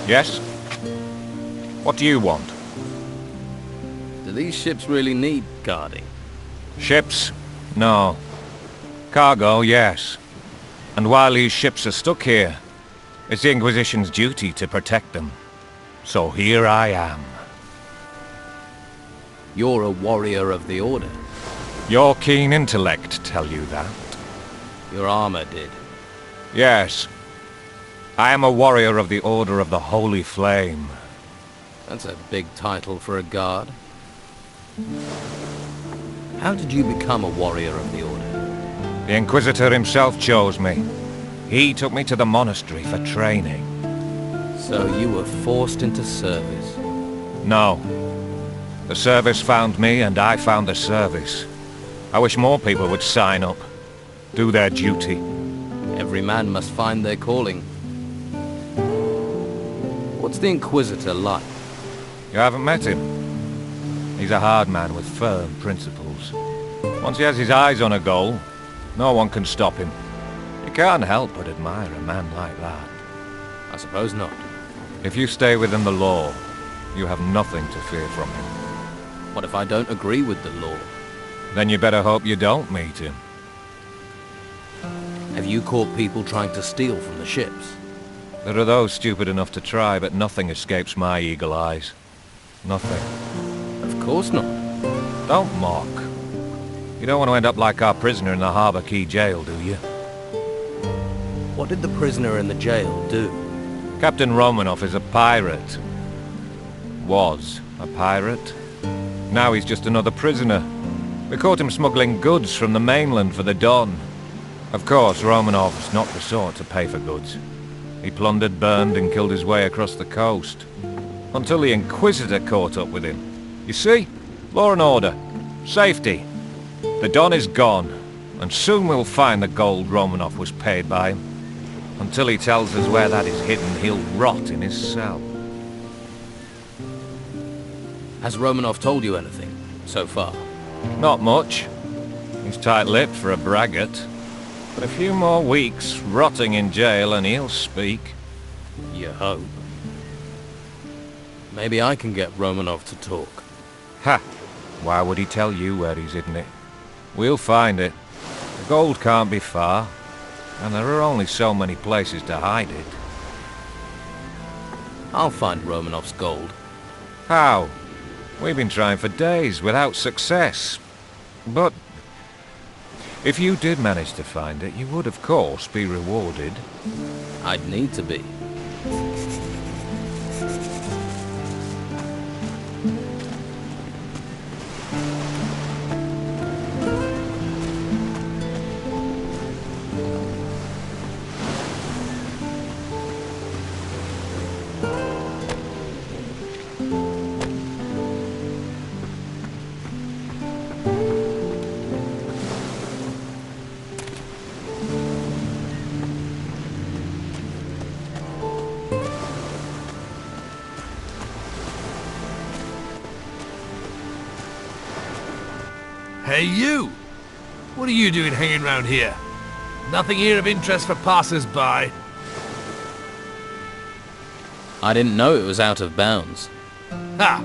Yes? What do you want? Do these ships really need guarding? Ships? No. Cargo, yes. And while these ships are stuck here, it's the Inquisition's duty to protect them. So here I am. You're a warrior of the Order. Your keen intellect tell you that? Your armor did. Yes. I am a warrior of the Order of the Holy Flame. That's a big title for a guard. How did you become a warrior of the Order? The Inquisitor himself chose me. He took me to the monastery for training. So you were forced into service? No. The service found me and I found the service. I wish more people would sign up. Do their duty. Every man must find their calling. What's the Inquisitor like? You haven't met him? He's a hard man with firm principles. Once he has his eyes on a goal, no one can stop him. You can't help but admire a man like that. I suppose not. If you stay within the law, you have nothing to fear from him. What if I don't agree with the law? Then you better hope you don't meet him. Have you caught people trying to steal from the ships? There are those stupid enough to try, but nothing escapes my eagle eyes. Nothing. Of course not. Don't mock. You don't want to end up like our prisoner in the Harbour Quay jail, do you? What did the prisoner in the jail do? Captain Romanov is a pirate. Was a pirate. Now he's just another prisoner. We caught him smuggling goods from the mainland for the Don. Of course, Romanov's not the sort to pay for goods. He plundered, burned, and killed his way across the coast. Until the Inquisitor caught up with him. You see? Law and order. Safety. The Don is gone, and soon we'll find the gold Romanov was paid by him. Until he tells us where that is hidden, he'll rot in his cell. Has Romanov told you anything, so far? Not much. He's tight-lipped for a braggart. But a few more weeks, rotting in jail, and he'll speak. You hope. Maybe I can get Romanov to talk. Ha! Why would he tell you where he's hidden it? We'll find it. The gold can't be far. And there are only so many places to hide it. I'll find Romanov's gold. How? We've been trying for days without success. But if you did manage to find it, you would of course be rewarded. I'd need to be. Hey you! What are you doing hanging around here? Nothing here of interest for passers-by? I didn't know it was out of bounds. Ha!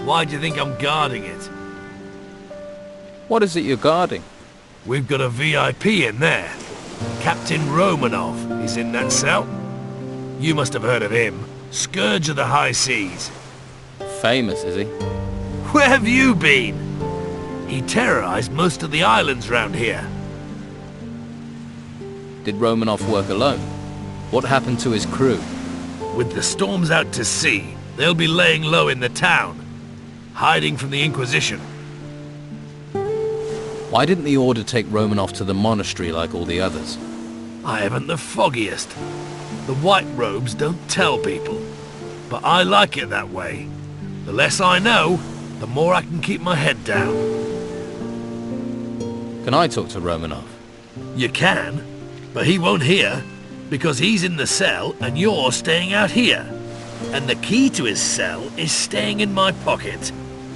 Why do you think I'm guarding it? What is it you're guarding? We've got a VIP in there. Captain Romanov is in that cell. You must have heard of him. Scourge of the high seas. Famous, is he? Where have you been? He terrorized most of the islands round here. Did Romanov work alone? What happened to his crew? With the storms out to sea, they'll be laying low in the town, hiding from the Inquisition. Why didn't the Order take Romanov to the monastery like all the others? I haven't the foggiest. The white robes don't tell people, but I like it that way. The less I know, the more I can keep my head down. Can I talk to Romanov? You can, but he won't hear, because he's in the cell and you're staying out here. And the key to his cell is staying in my pocket.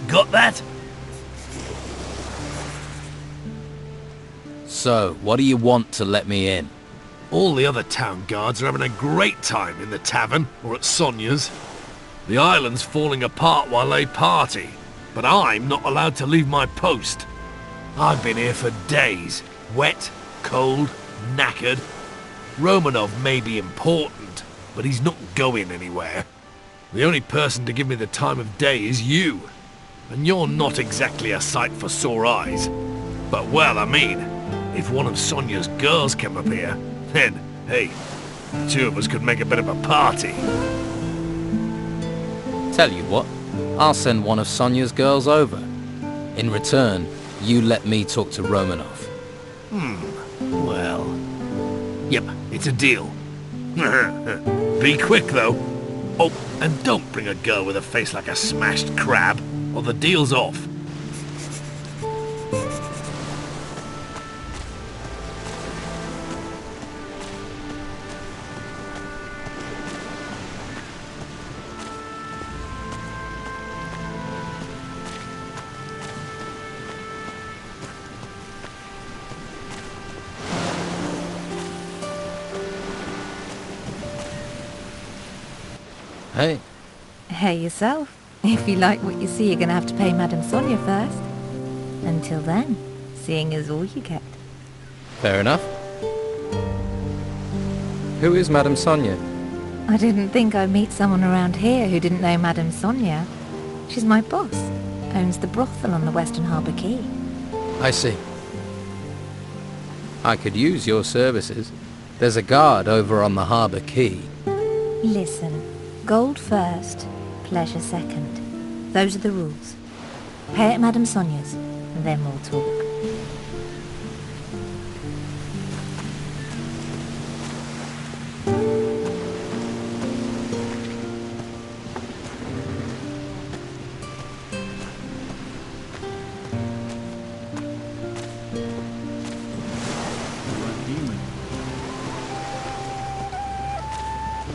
Got that? So, what do you want to let me in? All the other town guards are having a great time in the tavern or at Sonia's. The island's falling apart while they party, but I'm not allowed to leave my post. I've been here for days, wet, cold, knackered. Romanov may be important, but he's not going anywhere. The only person to give me the time of day is you, and you're not exactly a sight for sore eyes. But well, I mean, if one of Sonia's girls came up here, then, hey, the two of us could make a bit of a party. Tell you what, I'll send one of Sonia's girls over. In return, you let me talk to Romanov. Well... Yep, it's a deal. Be quick, though. Oh, and don't bring a girl with a face like a smashed crab, or the deal's off. Hey. Hey yourself. If you like what you see, you're gonna have to pay Madame Sonia first. Until then, seeing is all you get. Fair enough. Who is Madame Sonia? I didn't think I'd meet someone around here who didn't know Madame Sonia. She's my boss. Owns the brothel on the Western Harbour Quay. I see. I could use your services. There's a guard over on the Harbour Quay. Listen. Gold first, pleasure second. Those are the rules. Pay at Madame Sonia's, and then we'll talk.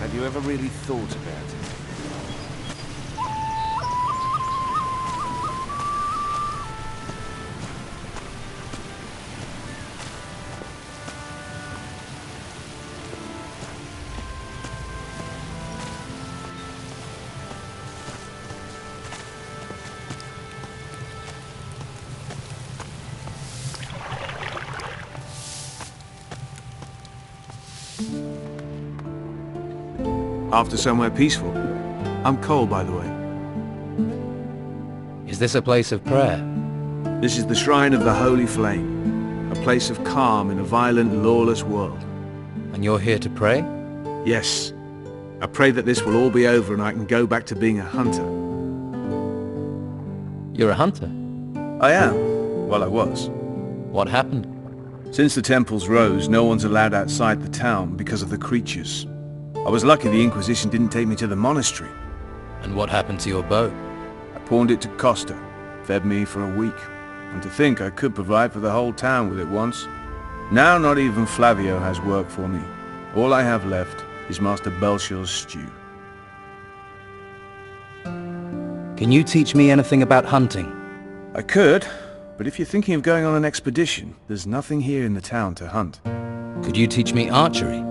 Have you ever really thought about it? After somewhere peaceful. I'm Cole, by the way. Is this a place of prayer? This is the Shrine of the Holy Flame, a place of calm in a violent, lawless world. And you're here to pray? Yes. I pray that this will all be over and I can go back to being a hunter. You're a hunter? I am. Well, I was. What happened? Since the temples rose, no one's allowed outside the town because of the creatures. I was lucky the Inquisition didn't take me to the monastery. And what happened to your bow? I pawned it to Costa, fed me for a week. And to think I could provide for the whole town with it once. Now not even Flavio has work for me. All I have left is Master Belcher's stew. Can you teach me anything about hunting? I could, but if you're thinking of going on an expedition, there's nothing here in the town to hunt. Could you teach me archery?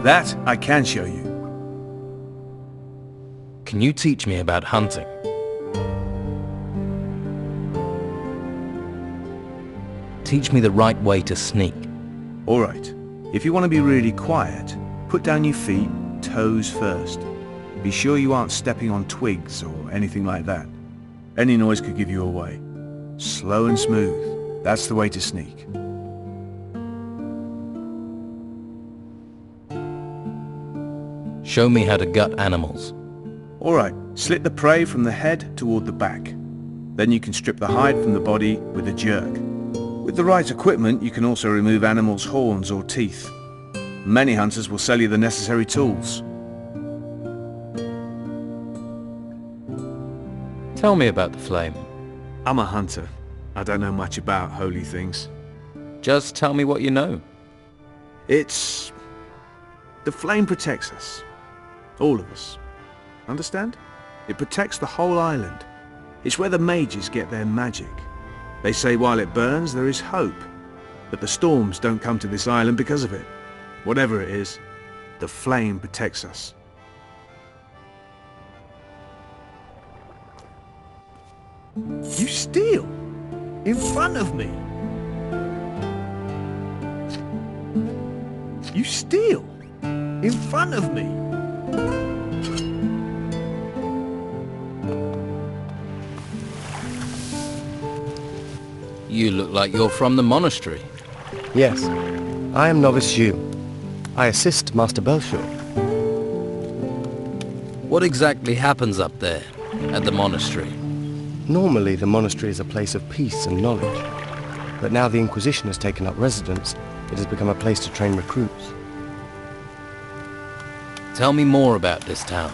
That I can show you. Can you teach me about hunting? Teach me the right way to sneak. All right. If you want to be really quiet, put down your feet, toes first. Be sure you aren't stepping on twigs or anything like that. Any noise could give you away. Slow and smooth. That's the way to sneak. Show me how to gut animals. Alright, slit the prey from the head toward the back. Then you can strip the hide from the body with a jerk. With the right equipment, you can also remove animals' horns or teeth. Many hunters will sell you the necessary tools. Tell me about the flame. I'm a hunter. I don't know much about holy things. Just tell me what you know. It's... the flame protects us. All of us. Understand? It protects the whole island. It's where the mages get their magic. They say while it burns, there is hope. but the storms don't come to this island because of it. Whatever it is, the flame protects us. You steal? In front of me? You steal? In front of me? You look like you're from the monastery. Yes, I am Novice Hugh. I assist Master Belshore. What exactly happens up there, at the monastery? Normally, the monastery is a place of peace and knowledge. But now the Inquisition has taken up residence, it has become a place to train recruits. Tell me more about this town.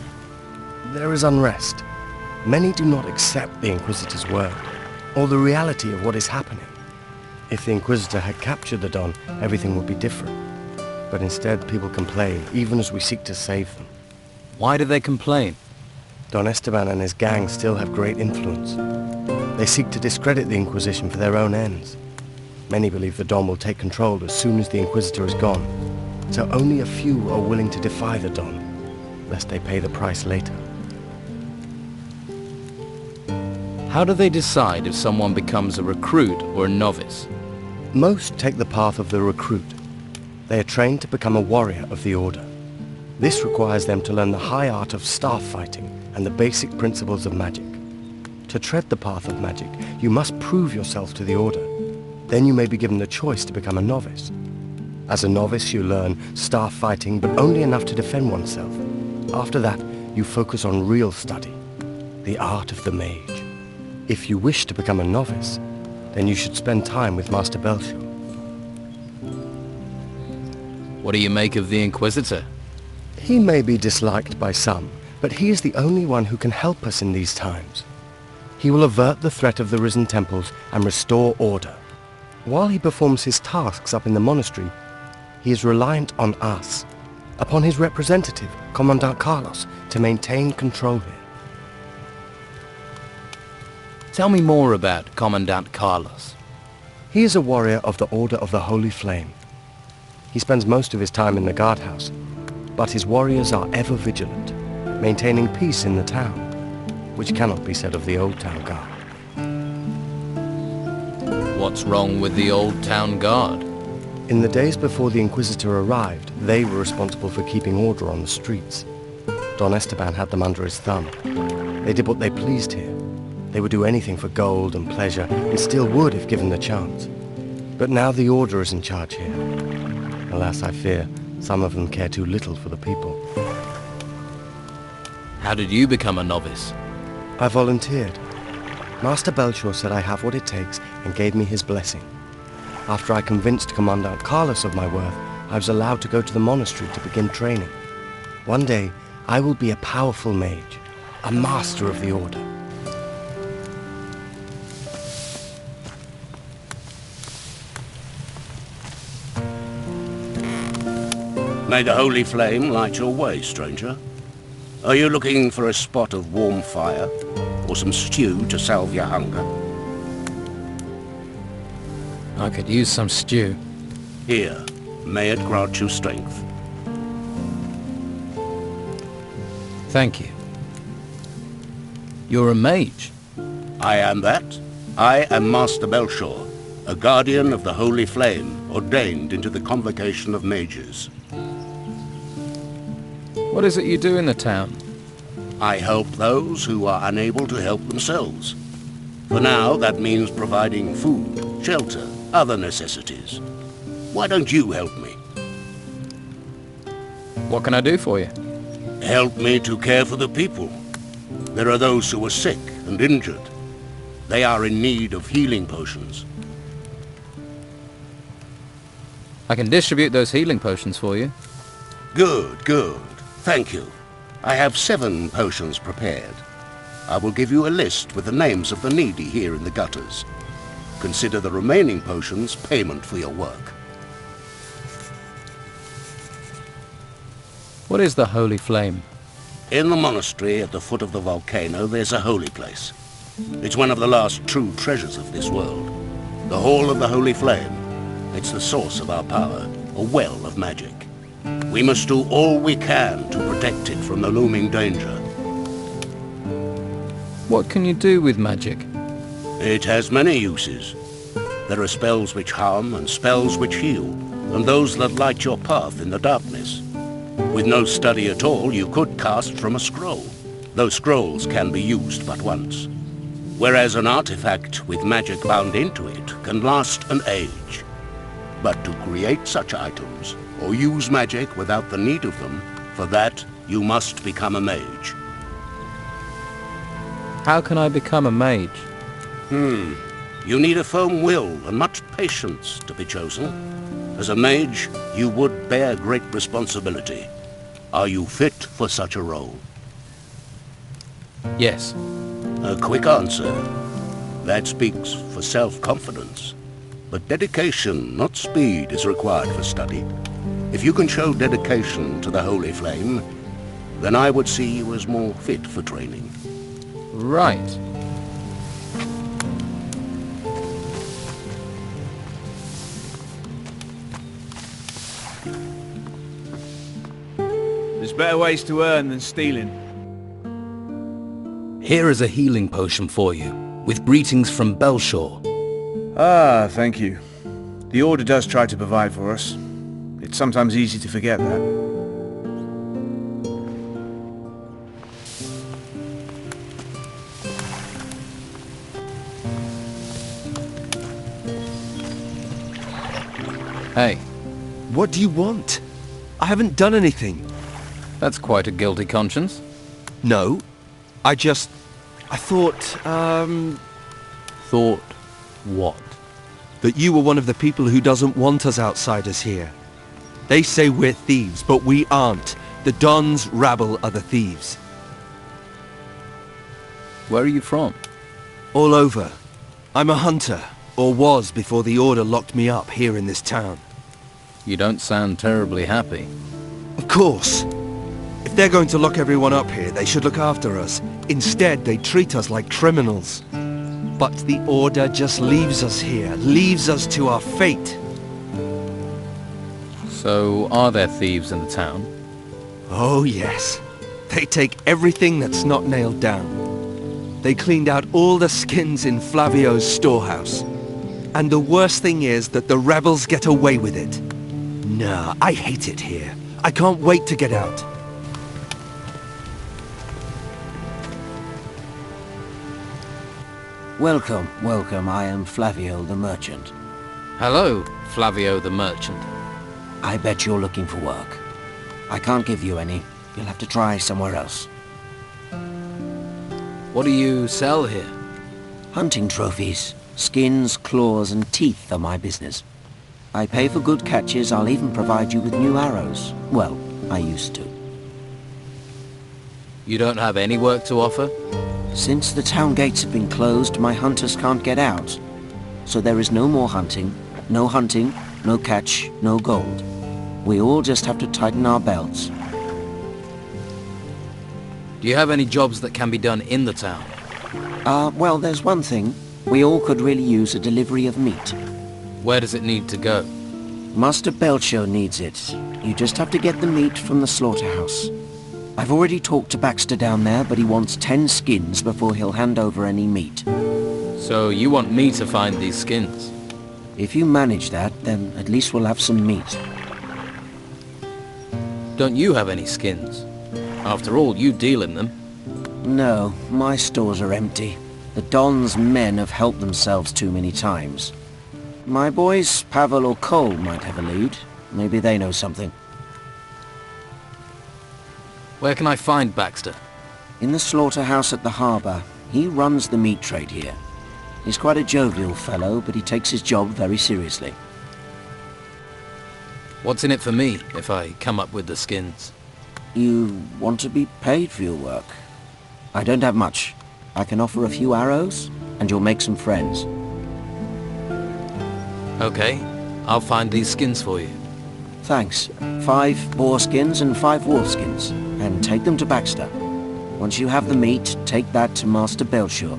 There is unrest. Many do not accept the Inquisitor's word, or the reality of what is happening. If the Inquisitor had captured the Don, everything would be different. But instead, people complain, even as we seek to save them. Why do they complain? Don Esteban and his gang still have great influence. They seek to discredit the Inquisition for their own ends. Many believe the Don will take control as soon as the Inquisitor is gone. So only a few are willing to defy the Don, lest they pay the price later. How do they decide if someone becomes a recruit or a novice? Most take the path of the recruit. They are trained to become a warrior of the Order. This requires them to learn the high art of staff fighting and the basic principles of magic. To tread the path of magic, you must prove yourself to the Order. Then you may be given the choice to become a novice. As a novice, you learn staff fighting, but only enough to defend oneself. After that, you focus on real study, the art of the mage. If you wish to become a novice, then you should spend time with Master Belshore. What do you make of the Inquisitor? He may be disliked by some, but he is the only one who can help us in these times. He will avert the threat of the Risen Temples and restore order. While he performs his tasks up in the monastery, he is reliant on us, upon his representative, Commandant Carlos, to maintain control here. Tell me more about Commandant Carlos. He is a warrior of the Order of the Holy Flame. He spends most of his time in the guardhouse, but his warriors are ever vigilant, maintaining peace in the town, which cannot be said of the Old Town Guard. What's wrong with the Old Town Guard? In the days before the Inquisitor arrived, they were responsible for keeping order on the streets. Don Esteban had them under his thumb. They did what they pleased here. They would do anything for gold and pleasure, and still would if given the chance. But now the Order is in charge here. Alas, I fear, some of them care too little for the people. How did you become a novice? I volunteered. Master Belshore said I have what it takes and gave me his blessing. After I convinced Commandant Carlos of my worth, I was allowed to go to the monastery to begin training. One day, I will be a powerful mage, a master of the Order. May the holy flame light your way, stranger. Are you looking for a spot of warm fire, or some stew to salve your hunger? I could use some stew. Here, may it grant you strength. Thank you. You're a mage. I am that. I am Master Belshore, a guardian of the holy flame, ordained into the convocation of mages. What is it you do in the town? I help those who are unable to help themselves. For now, that means providing food, shelter, other necessities. Why don't you help me? What can I do for you? Help me to care for the people. There are those who are sick and injured. They are in need of healing potions. I can distribute those healing potions for you. Good, good. Thank you. I have 7 potions prepared. I will give you a list with the names of the needy here in the gutters. Consider the remaining potions payment for your work. What is the Holy Flame? In the monastery at the foot of the volcano, there's a holy place. It's one of the last true treasures of this world. The Hall of the Holy Flame. It's the source of our power, a well of magic. We must do all we can to protect it from the looming danger. What can you do with magic? It has many uses. There are spells which harm and spells which heal, and those that light your path in the darkness. With no study at all, you could cast from a scroll. Those scrolls can be used but once. Whereas an artifact with magic bound into it can last an age. But to create such items, or use magic without the need of them, for that you must become a mage. How can I become a mage? You need a firm will and much patience to be chosen. As a mage, you would bear great responsibility. Are you fit for such a role? Yes. A quick answer. That speaks for self-confidence. But dedication, not speed, is required for study. If you can show dedication to the Holy Flame, then I would see you as more fit for training. Right. There's better ways to earn than stealing. Here is a healing potion for you, with greetings from Belshore. Ah, thank you. The Order does try to provide for us. It's sometimes easy to forget that. Hey, What do you want? I haven't done anything. that's quite a guilty conscience. No. I thought, Thought what? that you were one of the people who doesn't want us outsiders here. They say we're thieves, but we aren't. The Don's rabble are the thieves. Where are you from? All over. I'm a hunter, or was before the Order locked me up here in this town. You don't sound terribly happy. Of course. If they're going to lock everyone up here, they should look after us. Instead, they treat us like criminals. But the Order just leaves us here, leaves us to our fate. So, are there thieves in the town? Oh yes. They take everything that's not nailed down. They cleaned out all the skins in Flavio's storehouse. And the worst thing is that the rebels get away with it. Nah, I hate it here. I can't wait to get out. Welcome, welcome. I am Flavio the merchant. Hello, Flavio the merchant. I bet you're looking for work. I can't give you any. You'll have to try somewhere else. What do you sell here? Hunting trophies. Skins, claws and teeth are my business. I pay for good catches. I'll even provide you with new arrows. Well, I used to. You don't have any work to offer? Since the town gates have been closed, my hunters can't get out. So there is no more hunting, no catch, no gold. We all just have to tighten our belts. Do you have any jobs that can be done in the town? Well, there's one thing. We all could really use a delivery of meat. Where does it need to go? Master Belcher needs it. You just have to get the meat from the slaughterhouse. I've already talked to Baxter down there, but he wants 10 skins before he'll hand over any meat. So you want me to find these skins? If you manage that, then at least we'll have some meat. Don't you have any skins? After all, you deal in them. No, my stores are empty. The Don's men have helped themselves too many times. My boys, Pavel or Cole, might have a lead. Maybe they know something. Where can I find Baxter? In the slaughterhouse at the harbour. He runs the meat trade here. He's quite a jovial fellow, but he takes his job very seriously. What's in it for me if I come up with the skins? You want to be paid for your work? I don't have much. I can offer a few arrows, and you'll make some friends. Okay, I'll find these skins for you. Thanks. 5 boar skins and 5 wolf skins, and take them to Baxter. Once you have the meat, take that to Master Belcher.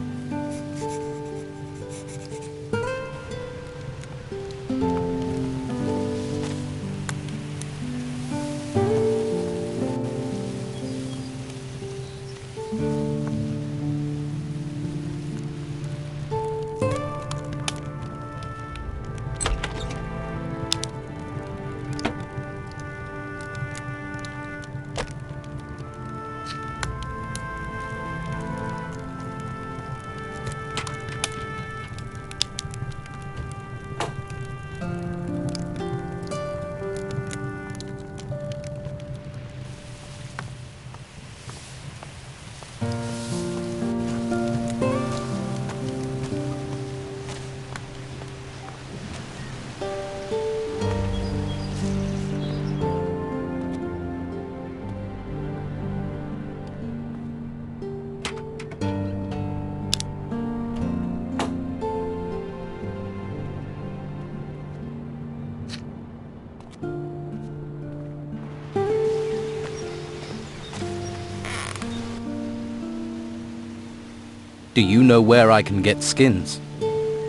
Do you know where I can get skins?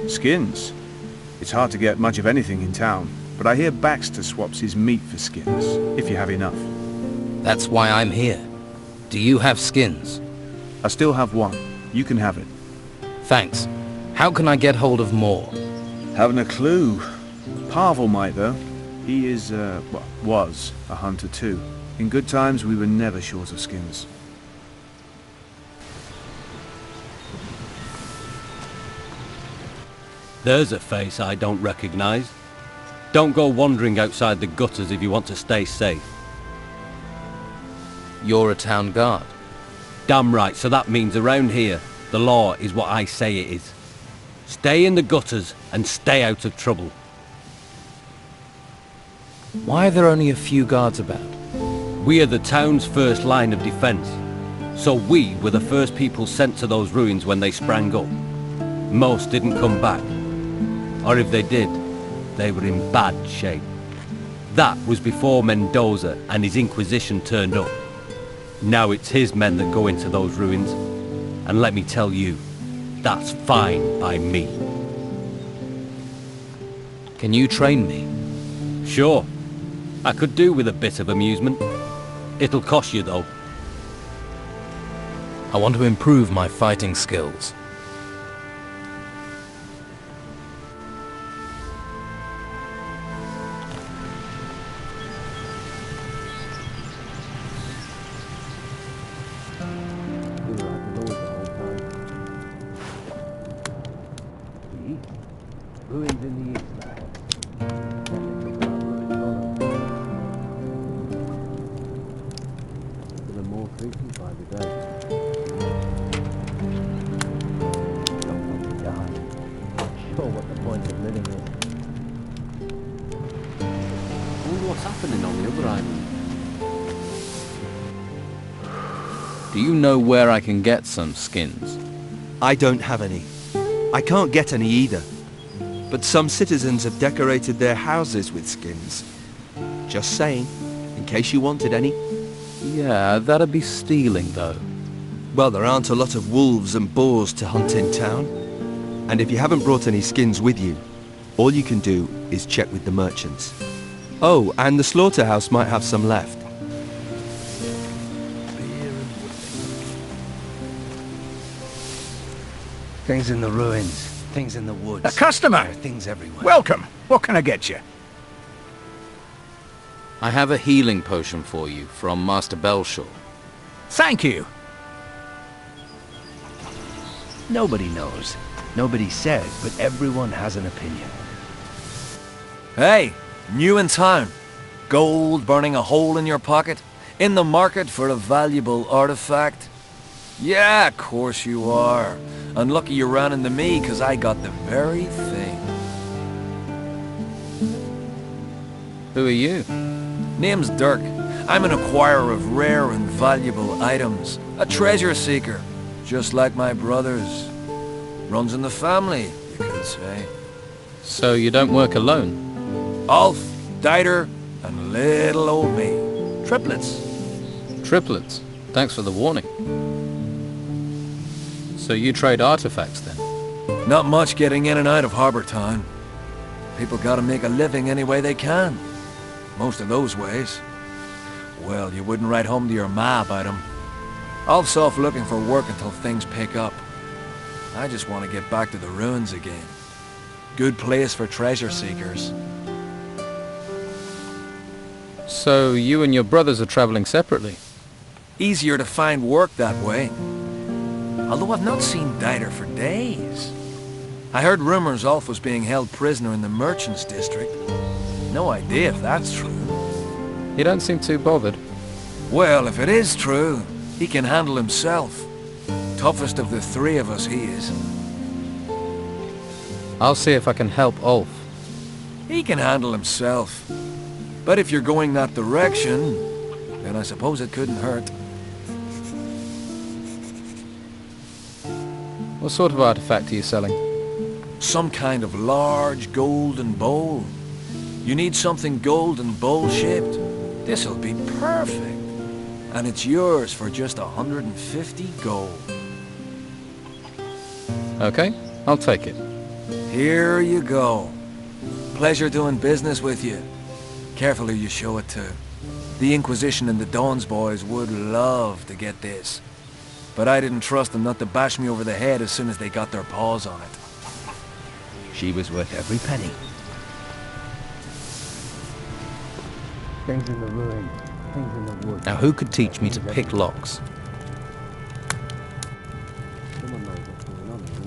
Skins? It's hard to get much of anything in town, but I hear Baxter swaps his meat for skins, if you have enough. That's why I'm here. Do you have skins? I still have one. You can have it. Thanks. How can I get hold of more? Haven't a clue. Pavel might, though. He is, well, was a hunter too. In good times, we were never short of skins. There's a face I don't recognize. Don't go wandering outside the gutters if you want to stay safe. You're a town guard. Damn right, so that means around here, the law is what I say it is. Stay in the gutters and stay out of trouble. Why are there only a few guards about? We are the town's first line of defense. So we were the first people sent to those ruins when they sprang up. Most didn't come back. Or if they did, they were in bad shape. That was before Mendoza and his Inquisition turned up. Now it's his men that go into those ruins. And let me tell you, that's fine by me. Can you train me? Sure. I could do with a bit of amusement. It'll cost you though. I want to improve my fighting skills. Ruins in the east. There are more creatures by the day. Don't want to die. Not sure what the point of living is. I wonder what's happening on the other island. Do you know where I can get some skins? I don't have any. I can't get any either. But some citizens have decorated their houses with skins. Just saying, in case you wanted any. Yeah, that'd be stealing though. Well, there aren't a lot of wolves and boars to hunt in town. And if you haven't brought any skins with you, all you can do is check with the merchants. Oh, and the slaughterhouse might have some left. Things in the ruins, things in the woods. A customer! There are things everywhere. Welcome. What can I get you? I have a healing potion for you from Master Belshaw. Thank you. Nobody knows. Nobody says, but everyone has an opinion. Hey, new in town. Gold burning a hole in your pocket? In the market for a valuable artifact? Yeah, of course you are. And lucky you ran into me, 'cause I got the very thing. Who are you? Name's Dirk. I'm an acquirer of rare and valuable items. A treasure seeker. Just like my brothers. Runs in the family, you could say. So you don't work alone? Ulf, Dieter, and little old me. Triplets. Triplets? Thanks for the warning. So you trade artifacts then? Not much getting in and out of Harbour Town. People gotta make a living any way they can. Most of those ways. Well, you wouldn't write home to your ma about them. Ulf's off looking for work until things pick up. I just want to get back to the ruins again. Good place for treasure seekers. So you and your brothers are traveling separately? Easier to find work that way. Although I've not seen Dieter for days. I heard rumors Ulf was being held prisoner in the Merchants District. No idea if that's true. You don't seem too bothered. Well, if it is true, he can handle himself. Toughest of the three of us, he is. I'll see if I can help Ulf. He can handle himself. But if you're going that direction, then I suppose it couldn't hurt. What sort of artifact are you selling? Some kind of large golden bowl. You need something golden bowl-shaped? This'll be perfect. And it's yours for just 150 gold. Okay, I'll take it. Here you go. Pleasure doing business with you. Careful who you show it to. The Inquisition and the Dawn's boys would love to get this. But I didn't trust them not to bash me over the head as soon as they got their paws on it. She was worth every penny. Things in the ruin, things in the woods. Now who could teach me to pick locks? Someone knows what's going on here.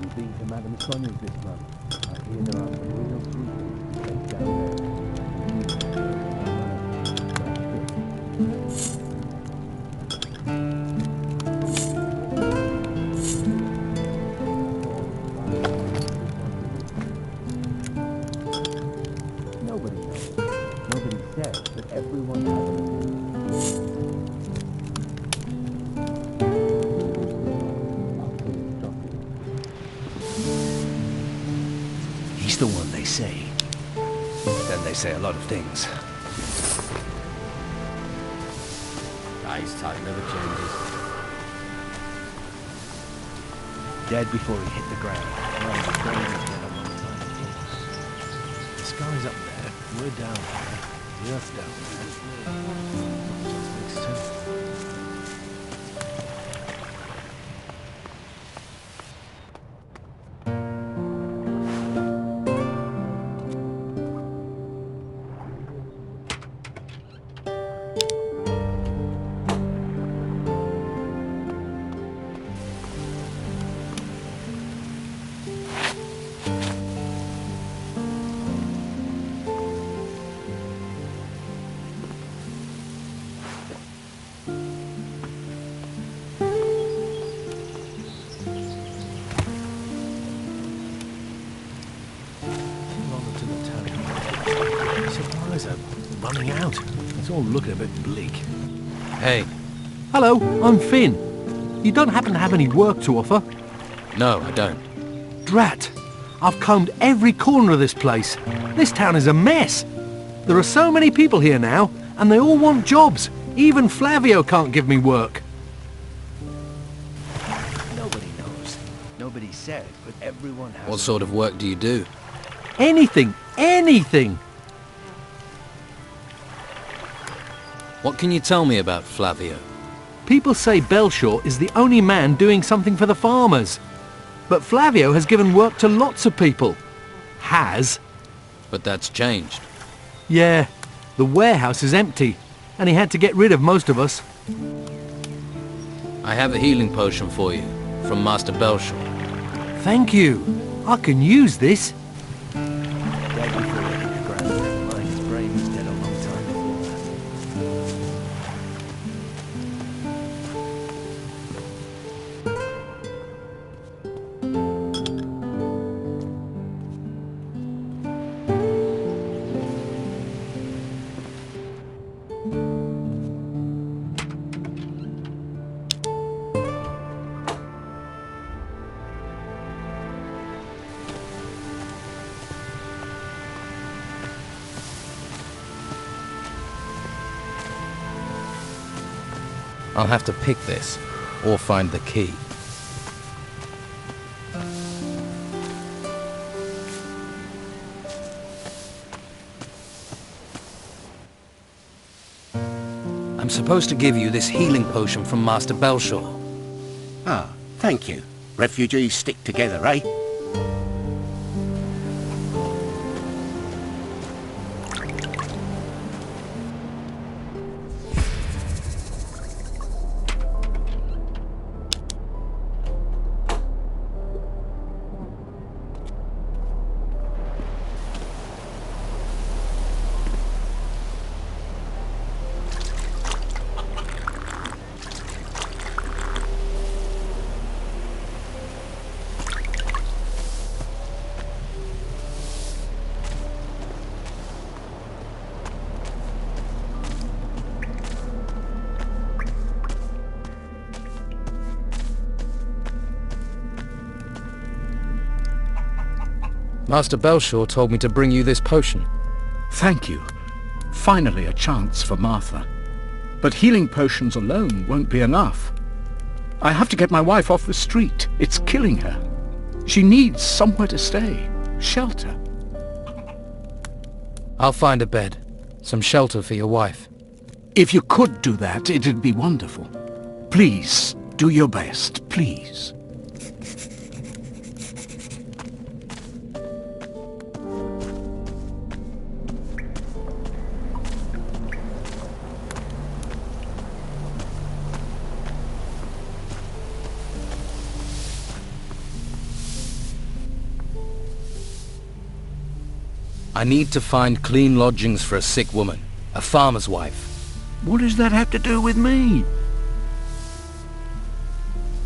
You've been to Madame Sonia's this month. I hear there are some real sweet down there. Nobody knows. Nobody says, but everyone has a He's the one they say. Then they say a lot of things. Guy's type never changes. Dead before he hit the ground. The sky's up there, we're down here, the earth's down there. Makes sense. Supplies are running out. It's all looking a bit bleak. Hey. Hello, I'm Finn. You don't happen to have any work to offer? No, I don't. Drat! I've combed every corner of this place. This town is a mess. There are so many people here now, and they all want jobs. Even Flavio can't give me work. Nobody knows. Nobody said, but everyone has. What sort of work do you do? Anything! Anything! What can you tell me about Flavio? People say Belshaw is the only man doing something for the farmers. But Flavio has given work to lots of people. Has. But that's changed. Yeah, the warehouse is empty, and he had to get rid of most of us. I have a healing potion for you, from Master Belshaw. Thank you. I can use this. Dead before he hit the ground. His brain was dead a long time before that. I'll have to pick this, or find the key. I'm supposed to give you this healing potion from Master Belshaw. Ah, thank you. Refugees stick together, eh? Master Belshaw told me to bring you this potion. Thank you. Finally a chance for Martha. But healing potions alone won't be enough. I have to get my wife off the street. It's killing her. She needs somewhere to stay. Shelter. I'll find a bed. Some shelter for your wife. If you could do that, it'd be wonderful. Please, do your best, please. I need to find clean lodgings for a sick woman, a farmer's wife. What does that have to do with me?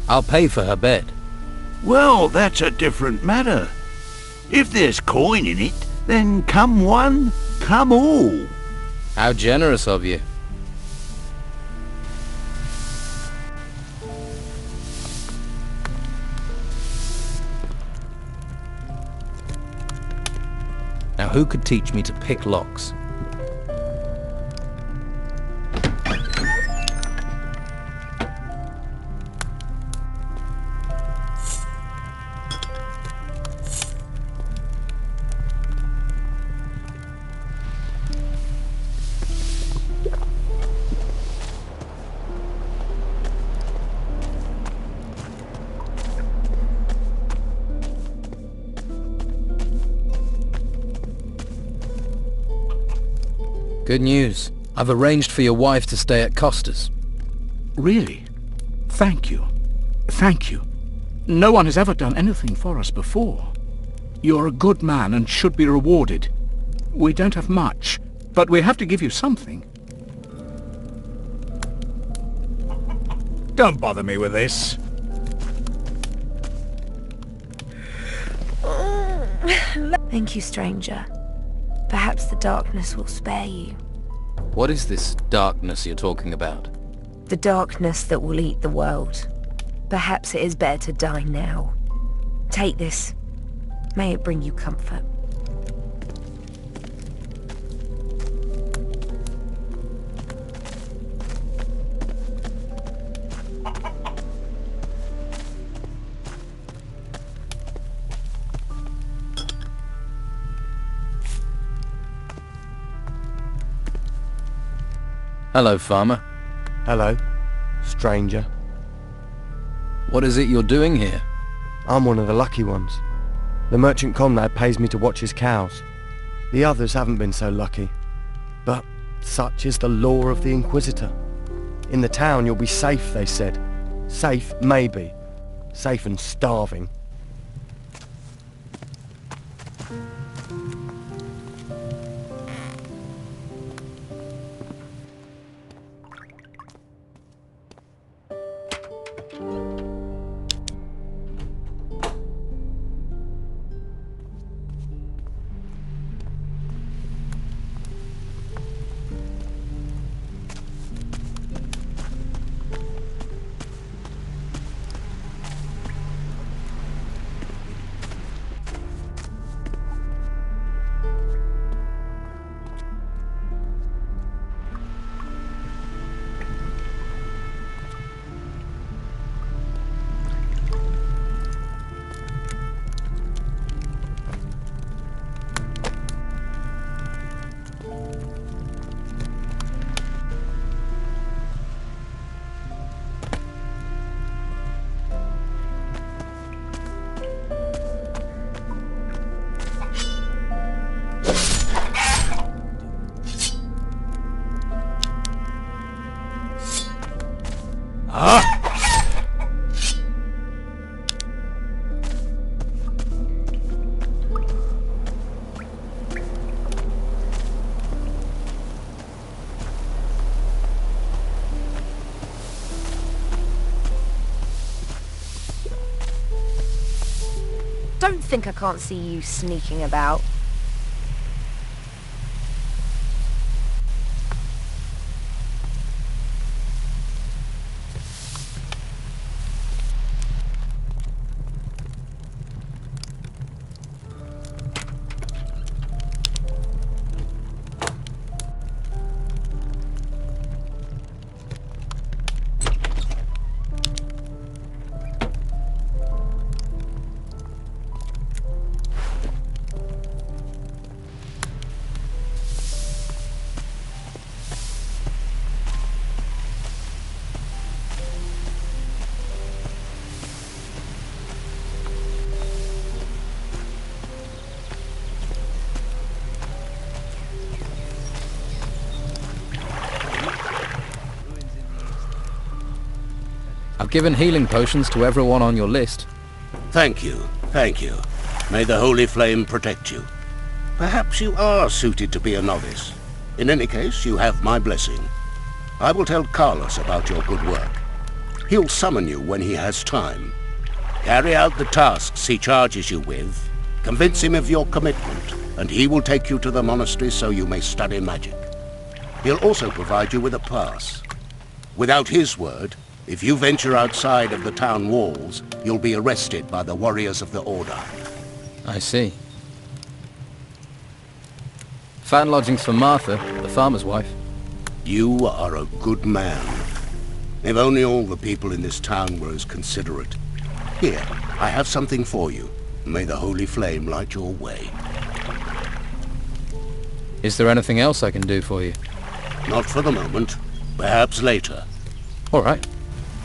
I'll pay for her bed. Well, that's a different matter. If there's coin in it, then come one, come all. How generous of you. Now who could teach me to pick locks? Good news. I've arranged for your wife to stay at Costa's. Really? Thank you. Thank you. No one has ever done anything for us before. You're a good man and should be rewarded. We don't have much, but we have to give you something. Don't bother me with this. Thank you, stranger. Perhaps the darkness will spare you. What is this darkness you're talking about? The darkness that will eat the world. Perhaps it is better to die now. Take this. May it bring you comfort. Hello, farmer. Hello, stranger. What is it you're doing here? I'm one of the lucky ones. The merchant comrade pays me to watch his cows. The others haven't been so lucky. But such is the law of the Inquisitor. In the town you'll be safe, they said. Safe, maybe. Safe and starving. Don't think I can't see you sneaking about. I've given healing potions to everyone on your list. Thank you, thank you. May the Holy Flame protect you. Perhaps you are suited to be a novice. In any case, you have my blessing. I will tell Carlos about your good work. He'll summon you when he has time. Carry out the tasks he charges you with. Convince him of your commitment, and he will take you to the monastery so you may study magic. He'll also provide you with a pass. Without his word, if you venture outside of the town walls, you'll be arrested by the warriors of the Order. I see. Fine lodgings for Martha, the farmer's wife. You are a good man. If only all the people in this town were as considerate. Here, I have something for you. May the Holy Flame light your way. Is there anything else I can do for you? Not for the moment. Perhaps later. All right.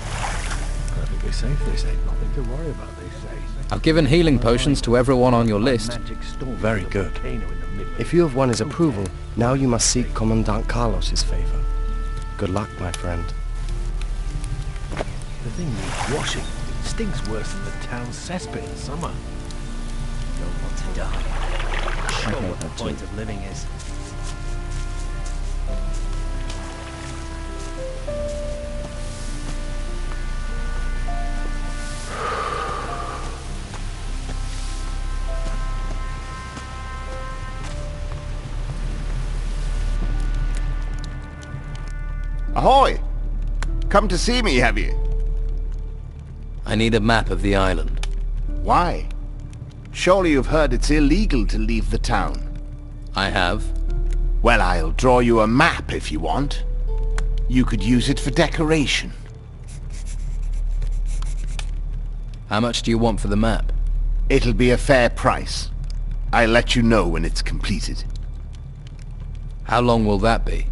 Perfectly safe, they say. Nothing to worry about, they say. I've given healing potions to everyone on your list. Very good. If you have won his approval, now you must seek Commandant Carlos's favor. Good luck, my friend. The thing needs washing. It stinks worse than the town's cesspit in summer. Don't want to die. Sure what the point of living is. Ahoy! Come to see me, have you? I need a map of the island. Why? Surely you've heard it's illegal to leave the town. I have. Well, I'll draw you a map if you want. You could use it for decoration. How much do you want for the map? It'll be a fair price. I'll let you know when it's completed. How long will that be?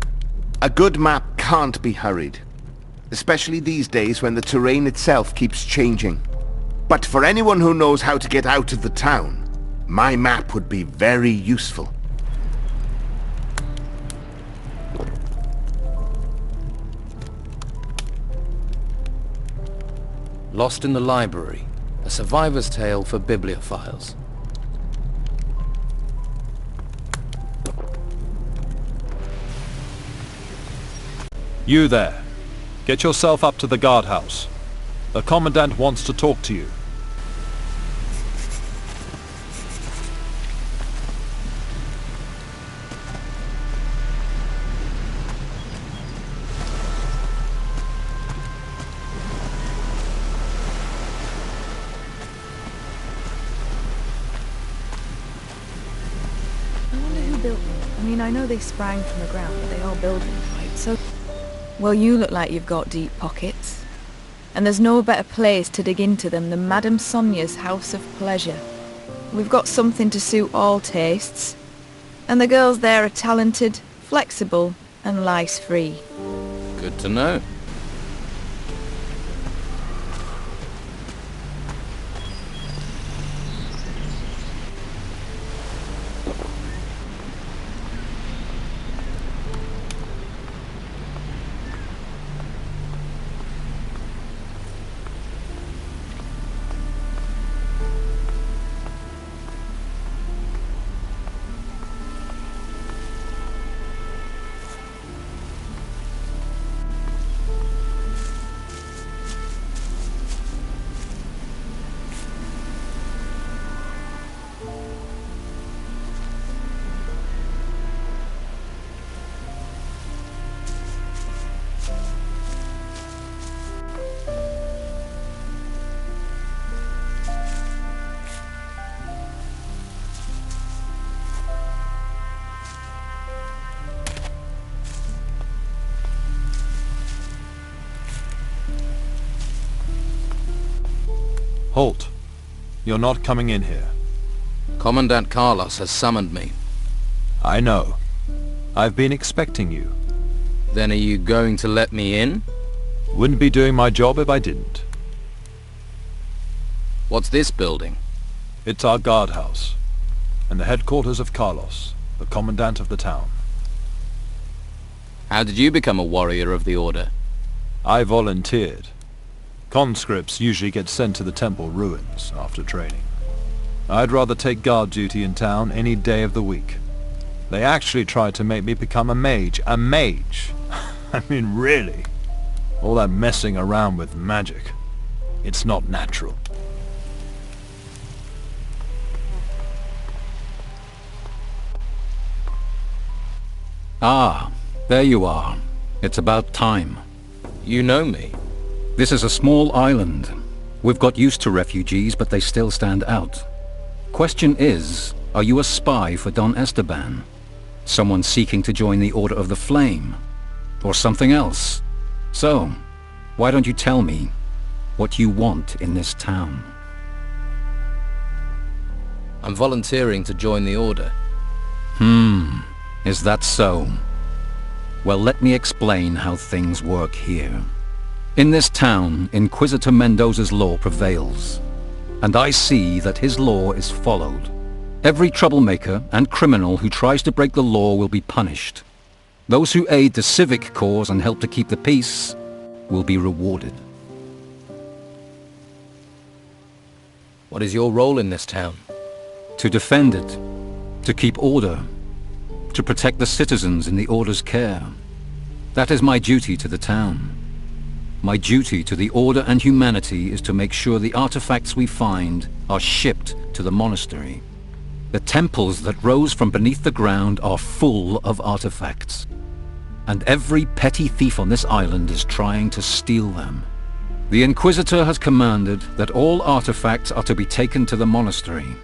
A good map can't be hurried. Especially these days when the terrain itself keeps changing. But for anyone who knows how to get out of the town, my map would be very useful. Lost in the Library, a survivor's tale for bibliophiles. You there. Get yourself up to the guardhouse. The Commandant wants to talk to you. I wonder who built them. I mean, I know they sprang from the ground, but they are buildings, right? So... Well, you look like you've got deep pockets. And there's no better place to dig into them than Madame Sonia's House of Pleasure. We've got something to suit all tastes. And the girls there are talented, flexible, and lice-free. Good to know. Halt. You're not coming in here. Commandant Carlos has summoned me. I know. I've been expecting you. Then are you going to let me in? Wouldn't be doing my job if I didn't. What's this building? It's our guardhouse, and the headquarters of Carlos, the commandant of the town. How did you become a warrior of the Order? I volunteered. Conscripts usually get sent to the temple ruins after training. I'd rather take guard duty in town any day of the week. They actually tried to make me become a mage. A mage? I mean, really? All that messing around with magic. It's not natural. Ah, there you are. It's about time. You know me. This is a small island. We've got used to refugees, but they still stand out. Question is, are you a spy for Don Esteban? Someone seeking to join the Order of the Flame? Or something else? So, why don't you tell me what you want in this town? I'm volunteering to join the Order. Is that so? Well, let me explain how things work here. In this town, Inquisitor Mendoza's law prevails, and I see that his law is followed. Every troublemaker and criminal who tries to break the law will be punished. Those who aid the civic cause and help to keep the peace will be rewarded. What is your role in this town? To defend it, to keep order, to protect the citizens in the Order's care. That is my duty to the town. My duty to the Order and humanity is to make sure the artifacts we find are shipped to the monastery. The temples that rose from beneath the ground are full of artifacts, and every petty thief on this island is trying to steal them. The Inquisitor has commanded that all artifacts are to be taken to the monastery.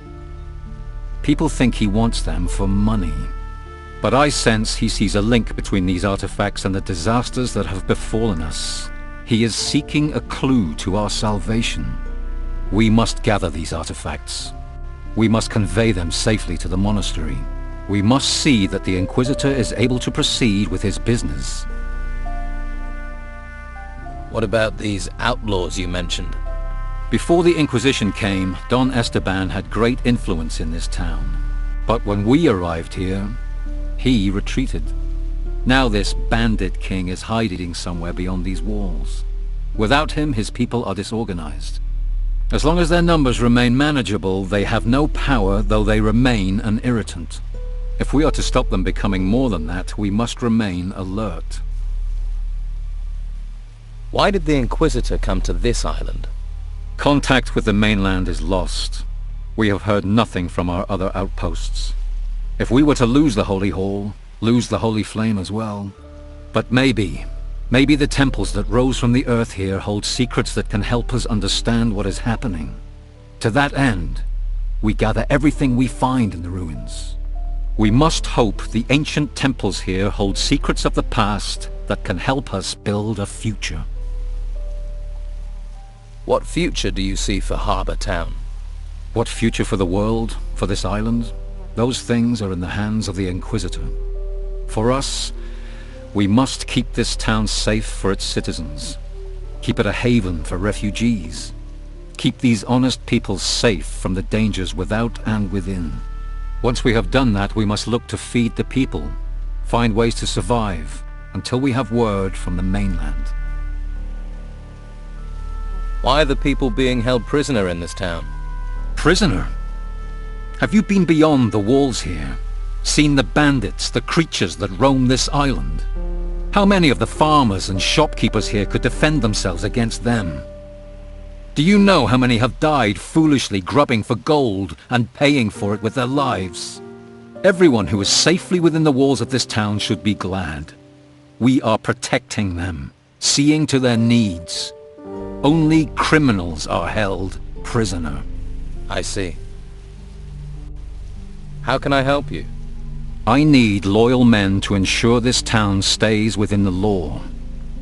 People think he wants them for money, but I sense he sees a link between these artifacts and the disasters that have befallen us. He is seeking a clue to our salvation. We must gather these artifacts. We must convey them safely to the monastery. We must see that the Inquisitor is able to proceed with his business. What about these outlaws you mentioned? Before the Inquisition came, Don Esteban had great influence in this town. But when we arrived here, he retreated. Now this bandit king is hiding somewhere beyond these walls. Without him, his people are disorganized. As long as their numbers remain manageable, they have no power, though they remain an irritant. If we are to stop them becoming more than that, we must remain alert. Why did the Inquisitor come to this island? Contact with the mainland is lost. We have heard nothing from our other outposts. If we were to lose the Holy Hall, lose the Holy Flame as well. But maybe the temples that rose from the earth here hold secrets that can help us understand what is happening. To that end, we gather everything we find in the ruins. We must hope the ancient temples here hold secrets of the past that can help us build a future. What future do you see for Harbour Town? What future for the world, for this island? Those things are in the hands of the Inquisitor. For us, we must keep this town safe for its citizens. Keep it a haven for refugees. Keep these honest people safe from the dangers without and within. Once we have done that, we must look to feed the people, find ways to survive, until we have word from the mainland. Why are the people being held prisoner in this town? Prisoner? Have you been beyond the walls here? Seen the bandits, the creatures that roam this island? How many of the farmers and shopkeepers here could defend themselves against them? Do you know how many have died foolishly grubbing for gold and paying for it with their lives? Everyone who is safely within the walls of this town should be glad. We are protecting them, seeing to their needs. Only criminals are held prisoner. I see. How can I help you? I need loyal men to ensure this town stays within the law.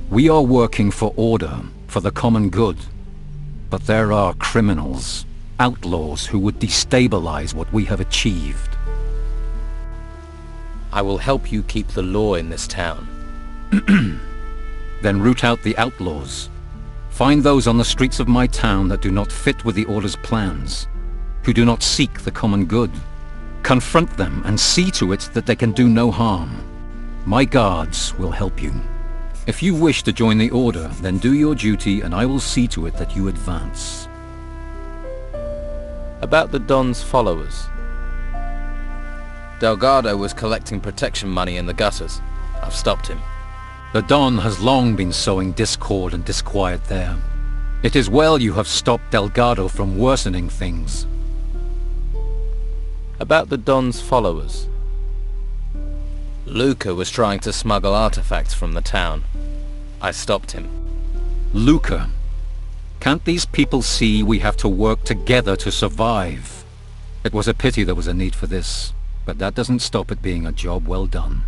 We are working for order, for the common good. But there are criminals, outlaws who would destabilize what we have achieved. I will help you keep the law in this town. Then root out the outlaws. Find those on the streets of my town that do not fit with the Order's plans, who do not seek the common good. Confront them and see to it that they can do no harm. My guards will help you. If you wish to join the Order, then do your duty and I will see to it that you advance. About the Don's followers. Delgado was collecting protection money in the gutters. I've stopped him. The Don has long been sowing discord and disquiet there. It is well you have stopped Delgado from worsening things. About the Don's followers. Luca was trying to smuggle artifacts from the town. I stopped him. Luca? Can't these people see we have to work together to survive? It was a pity there was a need for this, but that doesn't stop it being a job well done.